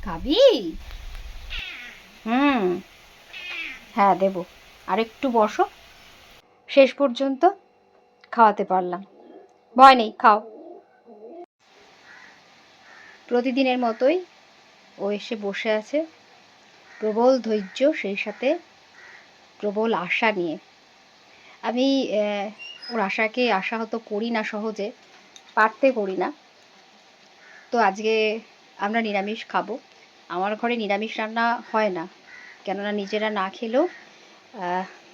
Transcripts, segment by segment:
খাবি? হুম, হ্যাঁ দেবো। আর একটু বসো, শেষ পর্যন্ত খাওয়াতে পারলাম। ভয় নেই, খাও। প্রতিদিনের মতোই ও এসে বসে আছে, প্রবল ধৈর্য, সেই সাথে প্রবল আশা নিয়ে। আমি ওর আশাকে আশাহত করি না সহজে, পারতে করি না। তো আজকে আমরা নিরামিষ খাবো। আমার ঘরে নিরামিষ রান্না হয় না, কেননা নিজেরা না খেলেও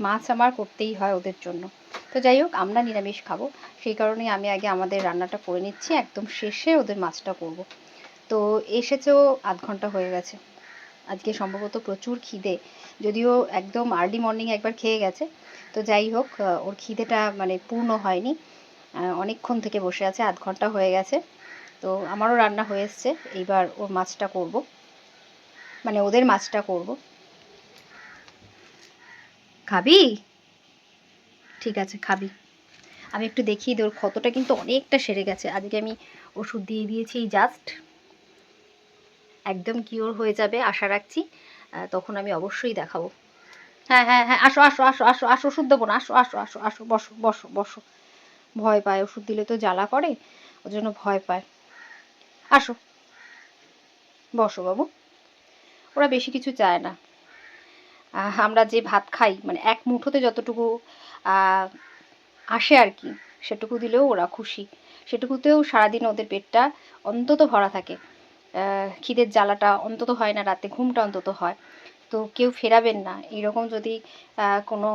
মাছ আমার করতেই হয় ওদের জন্য। তো যাই হোক, আমরা নিরামিষ খাবো, সেই কারণেই আমি আগে আমাদের রান্নাটা করে নিচ্ছি, একদম শেষে ওদের মাছটা করব। তো এসেছেও আধ ঘন্টা হয়ে গেছে। আজকে সম্ভবত প্রচুর খিদে, যদিও একদম আর্লি মর্নিংয়ে একবার খেয়ে গেছে। তো যাই হোক, ওর খিদেটা মানে পূর্ণ হয়নি, অনেকক্ষণ থেকে বসে আছে, আধ ঘন্টা হয়ে গেছে। তো আমারও রান্না হয়ে এসছে, এইবার ওর মাছটা করব, মানে ওদের মাছটা করব। খাবি? ঠিক আছে, খাবি। আমি একটু দেখিয়ে দিই, ওর ক্ষতটা কিন্তু অনেকটা সেরে গেছে। আজকে আমি ওষুধ দিয়ে দিয়েছি, জাস্ট একদম কিওর হয়ে যাবে আশা রাখছি, তখন আমি অবশ্যই দেখাবো। হ্যাঁ হ্যাঁ হ্যাঁ, আসো আসো আসো আসো আসো, ওষুধ দেবো না, আসো আসো আসো আসো, বসো বসো বসো। ভয় পায়, ওষুধ দিলে তো জ্বালা করে, ওর জন্য ভয় পায়। আসো, বসো বাবু। ওরা বেশি কিছু চায় না। আমরা যে ভাত খাই, মানে এক মুঠোতে যতটুকু আসে আর কি, সেটুকু দিলেও ওরা খুশি। সেটুকুতেও সারাদিন ওদের পেটটা অন্তত ভরা থাকে, খিদের জ্বালাটা অন্তত হয় না, রাতে ঘুমটা অন্তত হয়। তো কেউ ফেরাবেন না এরকম যদি কোনো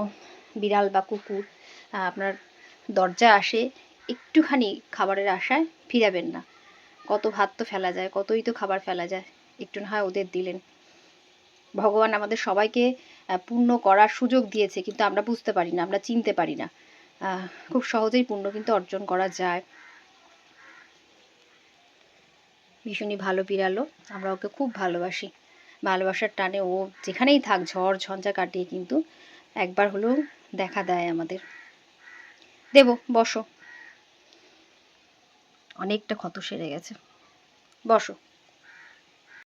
বিড়াল বা কুকুর আপনার দরজা আসে একটুখানি খাবারের আশায়, ফিরাবেন না। কত ভাত তো ফেলা যায়, কতই তো খাবার ফেলা যায়, একটু না হয় ওদের দিলেন। ভগবান আমাদের সবাইকে পুণ্য করার সুযোগ দিয়েছে, কিন্তু আমরা বুঝতে পারি না, আমরা চিনতে পারি না। খুব সহজেই পুণ্য কিন্তু অর্জন করা যায়। ভীষণই ভালো বিড়ালও, আমরা ওকে খুব ভালোবাসি। ভালোবাসার টানে ও যেখানেই থাক ঝড় ঝঞ্ঝা কাটিয়ে কিন্তু একবার হলেও দেখা দেয় আমাদের। দেবো, বসো, অনেকটা ক্ষত সেরে গেছে, বসো।